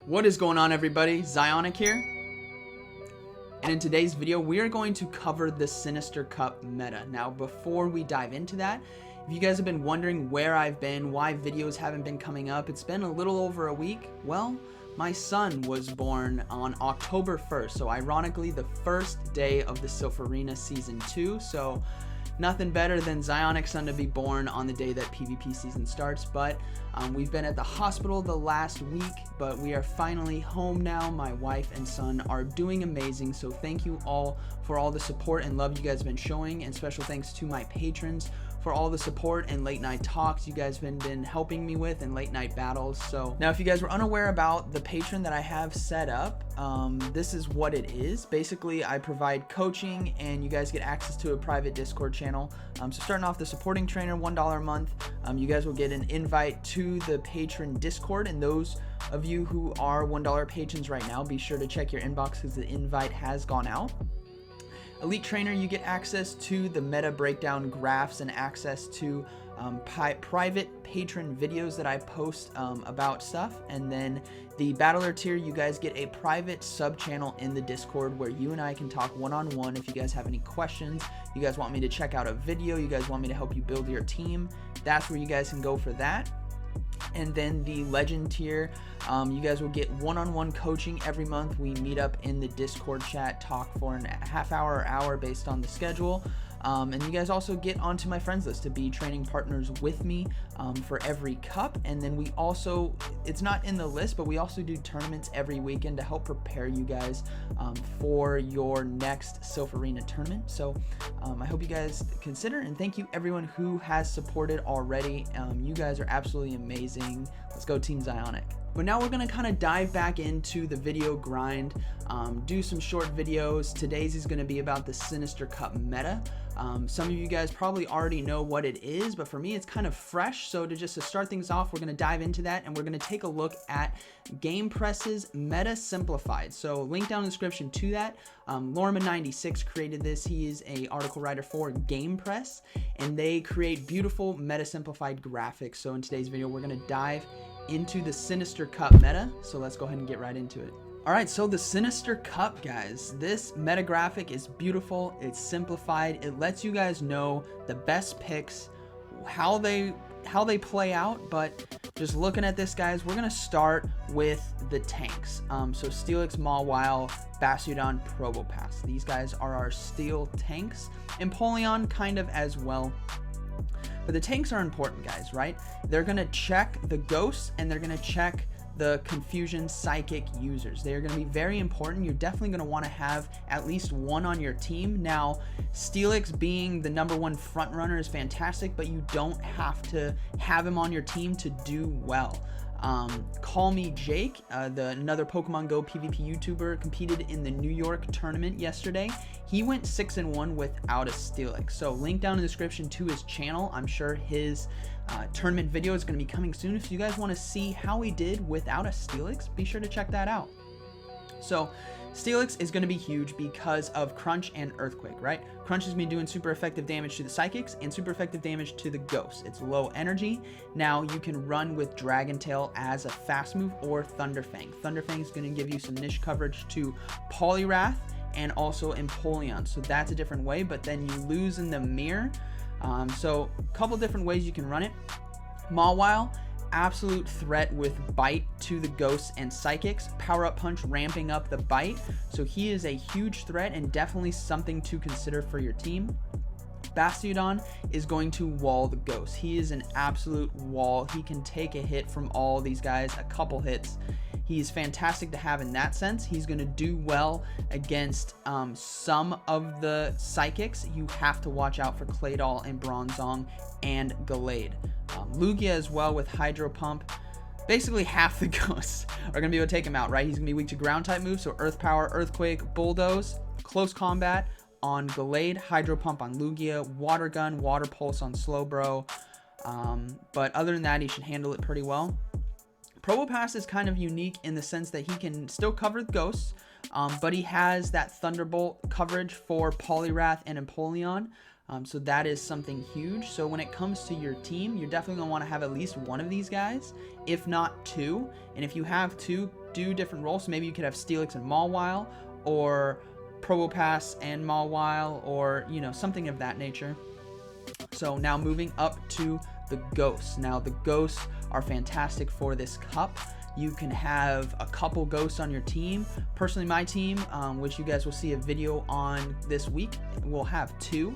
What is going on, everybody? Zyonik here. And in today's video, we are going to cover the Sinister Cup meta. Now, before we dive into that, if you guys have been wondering where I've been, why videos haven't been coming up, it's been a little over a week. Well, my son was born on October 1st, so ironically the first day of the Silpharina Season 2, so nothing better than Zyonik's son to be born on the day that PvP season starts. But we've been at the hospital the last week, but we are finally home now. My wife and son are doing amazing, so thank you all for all the support and love you guys have been showing, and special thanks to my patrons for all the support and late night talks you guys have been helping me with, and late night battles. So now, if you guys were unaware about the Patreon that I have set up, this is what it is. Basically, I provide coaching and you guys get access to a private Discord channel. So starting off, the supporting trainer, $1 a month, you guys will get an invite to the patron Discord, and those of you who are $1 patrons right now, be sure to check your inbox because the invite has gone out. Elite Trainer, you get access to the meta breakdown graphs and access to private patron videos that I post about stuff. And then the Battler tier, you guys get a private sub channel in the Discord where you and I can talk one-on-one. If you guys have any questions, you guys want me to check out a video, you guys want me to help you build your team, that's where you guys can go for that. And then the Legend tier, you guys will get one-on-one coaching every month. We meet up in the Discord chat, talk for a half hour or hour based on the schedule. And you guys also get onto my friends list to be training partners with me for every cup. And then we also, it's not in the list, but we also do tournaments every weekend to help prepare you guys for your next Silpharina tournament. So I hope you guys consider, and thank you everyone who has supported already. You guys are absolutely amazing. Let's go Team Zyonik. But now we're going to kind of dive back into the video grind, do some short videos. Today's is going to be about the Sinister Cup meta. Some of you guys probably already know what it is, but for me it's kind of fresh. So to start things off, we're going to dive into that, and we're going to take a look at GamePress's Meta Simplified. So link down in the description to that. Lorman96 created this. He is a article writer for GamePress, and they create beautiful Meta Simplified graphics. So in today's video, we're going to dive into the Sinister Cup meta. So let's go ahead and get right into it. Alright, so the Sinister Cup, guys, this meta graphic is beautiful, it's simplified, it lets you guys know the best picks, how they play out. But just looking at this, guys, we're gonna start with the tanks. So Steelix, Mawile, Bastiodon, Probopass. These guys are our steel tanks. Empoleon kind of as well. But the tanks are important, guys, right? They're gonna check the ghosts, and they're gonna check the Confusion Psychic users. They are going to be very important. You're definitely going to want to have at least one on your team. Now, Steelix being the #1 front runner is fantastic, but you don't have to have him on your team to do well. Call Me Jake, another Pokemon Go PvP YouTuber, competed in the New York tournament yesterday. He went 6-1 without a Steelix. So link down in the description to his channel. I'm sure his tournament video is going to be coming soon. If you guys want to see how he did without a Steelix, be sure to check that out. So Steelix is going to be huge because of Crunch and Earthquake, right? Crunch has been doing super effective damage to the Psychics and super effective damage to the Ghosts. It's low energy. Now you can run with Dragon Tail as a fast move, or Thunderfang. Thunderfang is going to give you some niche coverage to Poliwrath and also Empoleon. So that's a different way, but then you lose in the mirror. So a couple different ways you can run it. Mawile, absolute threat with Bite to the Ghosts and Psychics. Power Up Punch ramping up the Bite. So he is a huge threat and definitely something to consider for your team. Bastiodon is going to wall the Ghosts. He is an absolute wall. He can take a hit from all these guys, a couple hits. He's fantastic to have in that sense. He's going to do well against some of the Psychics. You have to watch out for Claydol and Bronzong and Gallade. Lugia as well with Hydro Pump. Basically half the Ghosts are going to be able to take him out, right? He's going to be weak to ground type moves, so Earth Power, Earthquake, Bulldoze, Close Combat on Gallade, Hydro Pump on Lugia, Water Gun, Water Pulse on Slowbro. But other than that, he should handle it pretty well. Probopass is kind of unique in the sense that he can still cover Ghosts, but he has that Thunderbolt coverage for Poliwrath and Empoleon. So that is something huge. So when it comes to your team, you're definitely going to want to have at least one of these guys, if not two. And if you have two, do different roles. So maybe you could have Steelix and Mawile, or Probopass and Mawile, or, you know, something of that nature. So now moving up to the ghosts. Now the ghosts are fantastic for this cup. You can have a couple ghosts on your team. Personally, my team, which you guys will see a video on this week, will have 2.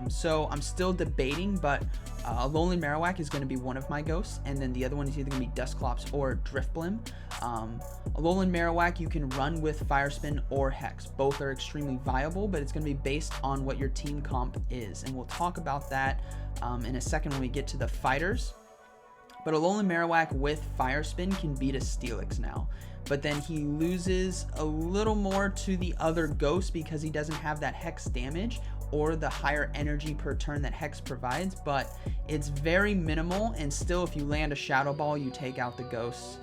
So I'm still debating, but Alolan Marowak is going to be one of my ghosts, and then the other one is either going to be Dusclops or Drifblim. Alolan Marowak you can run with Fire Spin or Hex. Both are extremely viable, but it's going to be based on what your team comp is, and we'll talk about that in a second when we get to the fighters. But Alolan Marowak with Fire Spin can beat a Steelix now. But then he loses a little more to the other ghosts because he doesn't have that Hex damage or the higher energy per turn that Hex provides. But it's very minimal, and still if you land a Shadow Ball, you take out the ghosts.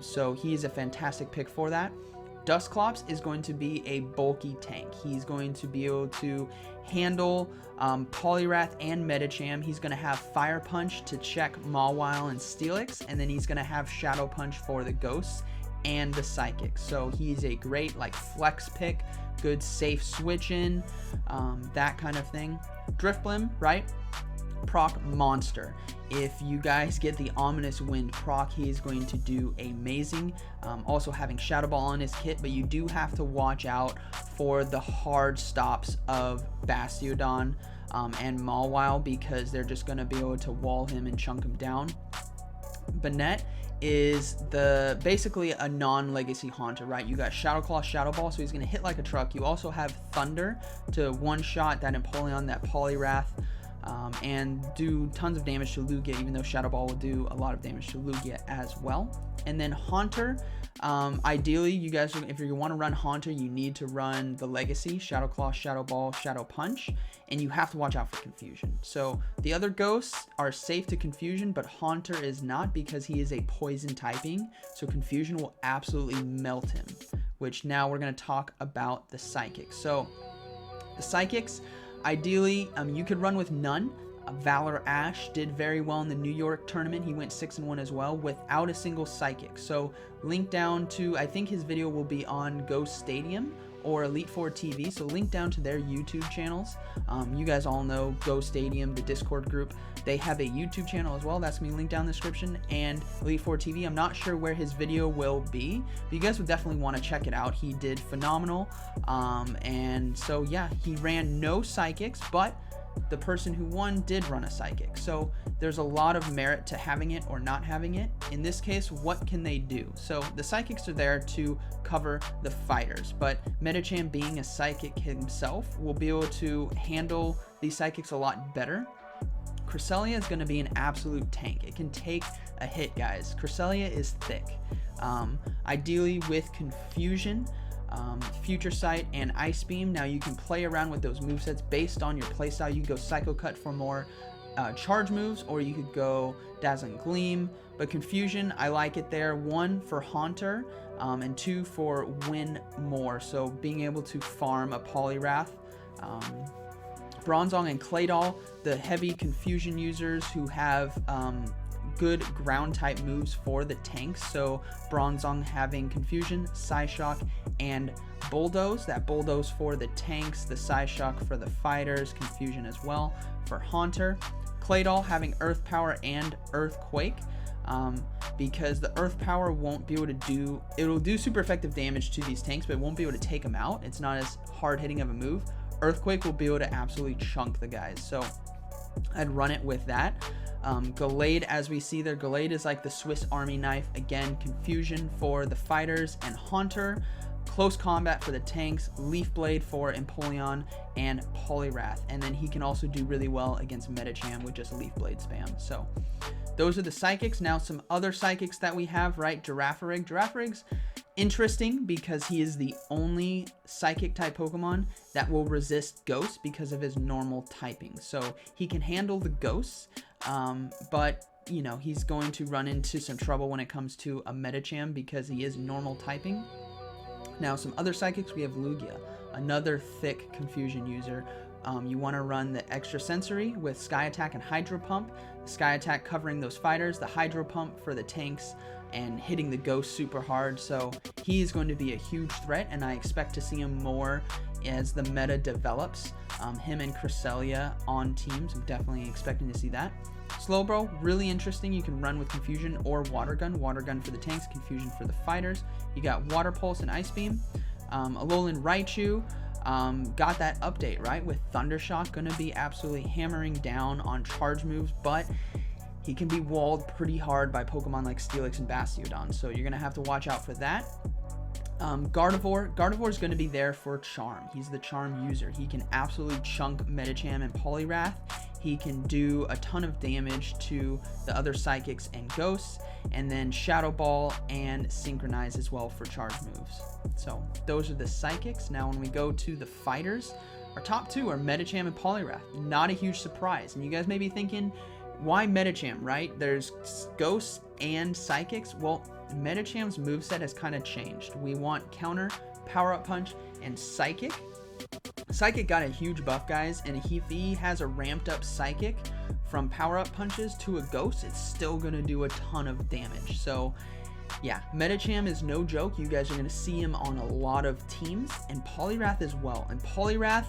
So he is a fantastic pick for that. Dusclops is going to be a bulky tank. He's going to be able to handle Poliwrath and Medicham. He's going to have Fire Punch to check Mawile and Steelix, and then he's going to have Shadow Punch for the ghosts and the psychics. So he's a great like flex pick, good safe switch in, that kind of thing. Drifblim, right? Proc monster. If you guys get the Ominous Wind proc, he is going to do amazing. Also having Shadow Ball on his kit, but you do have to watch out for the hard stops of Bastiodon and Mawile, because they're just going to be able to wall him and chunk him down. Banette is basically a non-legacy Haunter, right? You got Shadow Claw, Shadow Ball, so he's going to hit like a truck. You also have Thunder to one-shot that Empoleon, that Poliwrath, and do tons of damage to Lugia, even though Shadow Ball will do a lot of damage to Lugia as well. And then Haunter, ideally, you guys, if you want to run Haunter, you need to run the Legacy, Shadow Claw, Shadow Ball, Shadow Punch, and you have to watch out for Confusion. So the other ghosts are safe to Confusion, but Haunter is not, because he is a poison typing, so Confusion will absolutely melt him, which now we're going to talk about the Psychics. So the Psychics, ideally, you could run with none. Valor Ash did very well in the New York tournament. He went 6-1 as well without a single Psychic. So link down to, I think his video will be on Ghost Stadium or Elite Four TV. So link down to their YouTube channels. You guys all know Ghost Stadium, the Discord group. They have a YouTube channel as well. That's going to be linked down in the description. And Elite Four TV. I'm not sure where his video will be, but you guys would definitely want to check it out. He did phenomenal. And so yeah, he ran no Psychics, but the person who won did run a Psychic. So there's a lot of merit to having it or not having it. In this case, what can they do? So the Psychics are there to cover the fighters, but Medicham, being a Psychic himself, will be able to handle these Psychics a lot better. Cresselia is going to be an absolute tank. It can take a hit, guys. Cresselia is thick. Ideally with Confusion, Future Sight, and Ice Beam. Now you can play around with those movesets based on your playstyle. You could go Psycho Cut for more charge moves, or you could go Dazzling Gleam, but Confusion, I like it there. 1 for Haunter, and 2 for win more, so being able to farm a Poliwrath. Bronzong and Claydol, the heavy Confusion users who have good ground type moves for the tanks. So Bronzong having Confusion, Psyshock, and Bulldoze. That Bulldoze for the tanks, the Psyshock for the fighters, Confusion as well for Haunter. Claydol having Earth Power and Earthquake, because the Earth Power won't be able to do, it'll do super effective damage to these tanks, but it won't be able to take them out. It's not as hard hitting of a move. Earthquake will be able to absolutely chunk the guys, so I'd run it with that. Gallade, as we see there, Gallade is like the Swiss Army knife. Again, Confusion for the fighters and Haunter, Close Combat for the tanks, Leaf Blade for Empoleon and Poliwrath, and then he can also do really well against Medicham with just Leaf Blade spam. So those are the Psychics. Now some other Psychics that we have, right? Girafarig. Girafarig's interesting because he is the only Psychic type Pokemon that will resist Ghosts because of his normal typing. So he can handle the Ghosts, but you know, he's going to run into some trouble when it comes to a Medicham because he is normal typing. Now some other Psychics, we have Lugia, another thick Confusion user. You want to run the Extra Sensory with Sky Attack and Hydro Pump. The Sky Attack covering those fighters, the Hydro Pump for the tanks and hitting the ghost super hard. So he is going to be a huge threat, and I expect to see him more as the meta develops. Him and Cresselia on teams, I'm definitely expecting to see that. Slowbro, really interesting. You can run with Confusion or Water Gun. Water Gun for the tanks, Confusion for the fighters. You got Water Pulse and Ice Beam. Alolan Raichu got that update, right? With Thunder Shock, going to be absolutely hammering down on charge moves, but he can be walled pretty hard by Pokemon like Steelix and Bastiodon, so you're going to have to watch out for that. Gardevoir is going to be there for Charm. He's the Charm user. He can absolutely chunk Medicham and Poliwrath. He can do a ton of damage to the other Psychics and Ghosts, and then Shadow Ball and Synchronize as well for charge moves. So those are the Psychics. Now when we go to the fighters, our top two are Medicham and Poliwrath. Not a huge surprise. And you guys may be thinking, why Medicham, right? There's Ghosts and Psychics. Well, Medicham's moveset has kind of changed. We want Counter, Power Up Punch, and Psychic. Psychic got a huge buff, guys, and if he has a ramped up Psychic from Power Up Punches to a Ghost, it's still going to do a ton of damage. So yeah, Medicham is no joke. You guys are going to see him on a lot of teams, and Poliwrath as well. And Poliwrath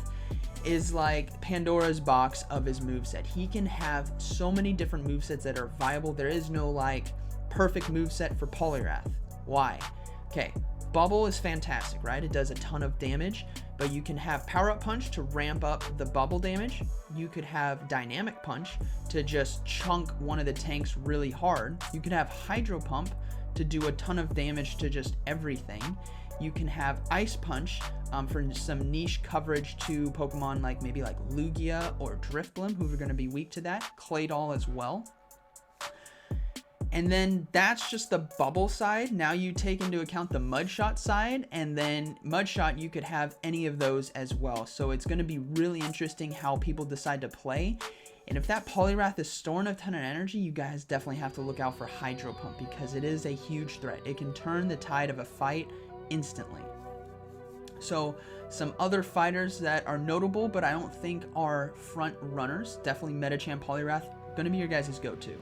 is like Pandora's box of his moveset. He can have so many different movesets that are viable. There is no like perfect moveset for Poliwrath. Why? Okay, Bubble is fantastic, right? It does a ton of damage, but you can have Power Up Punch to ramp up the bubble damage. You could have Dynamic Punch to just chunk one of the tanks really hard. You could have Hydro Pump to do a ton of damage to just everything. You can have Ice Punch for some niche coverage to Pokemon like maybe like Lugia or Drifblim, who are going to be weak to that. Claydol as well. And then that's just the bubble side. Now you take into account the Mudshot side, and then Mudshot, you could have any of those as well. So it's going to be really interesting how people decide to play. And if that Poliwrath is storing a ton of energy, you guys definitely have to look out for Hydro Pump, because it is a huge threat. It can turn the tide of a fight instantly. So some other fighters that are notable, but I don't think are front runners, definitely Medicham, Poliwrath, going to be your guys' go-to.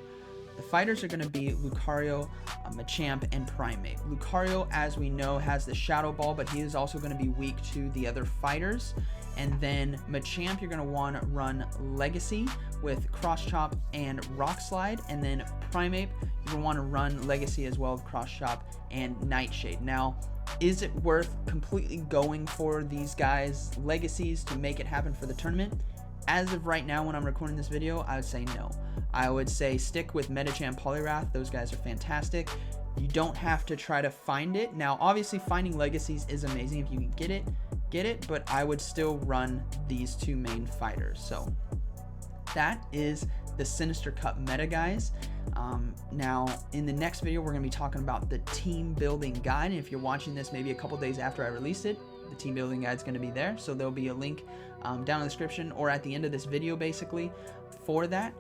The fighters are going to be Lucario, Machamp, and Primeape. Lucario, as we know, has the Shadow Ball, but he is also going to be weak to the other fighters. And then Machamp, you're going to want to run Legacy with Cross Chop and Rock Slide. And then Primeape, you're going to want to run Legacy as well with Cross Chop and Nightshade. Now, is it worth completely going for these guys' legacies to make it happen for the tournament? As of right now, when I'm recording this video, I would say no. I would say stick with Medicham, Poliwrath. Those guys are fantastic. You don't have to try to find it. Now, obviously, finding legacies is amazing. If you can get it, but I would still run these two main fighters. So that is the Sinister Cup meta, guys. Now, in the next video, we're going to be talking about the team building guide. And if you're watching this maybe a couple days after I released it, the team building guide is going to be there. So there'll be a link down in the description or at the end of this video, basically, for that.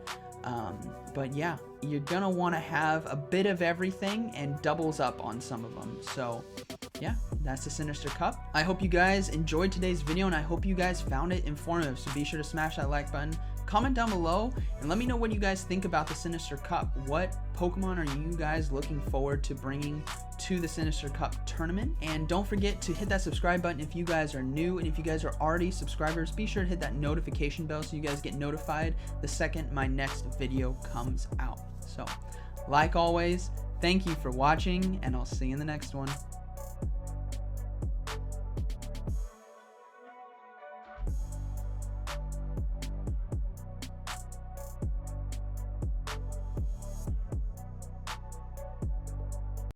But yeah, you're going to want to have a bit of everything and doubles up on some of them. So yeah, that's the Sinister Cup. I hope you guys enjoyed today's video, and I hope you guys found it informative. So be sure to smash that like button, comment down below, and let me know what you guys think about the Sinister Cup. What Pokemon are you guys looking forward to bringing to the Sinister Cup tournament? And don't forget to hit that subscribe button if you guys are new, and if you guys are already subscribers, be sure to hit that notification bell so you guys get notified the second my next video comes out. So like always, thank you for watching, and I'll see you in the next one.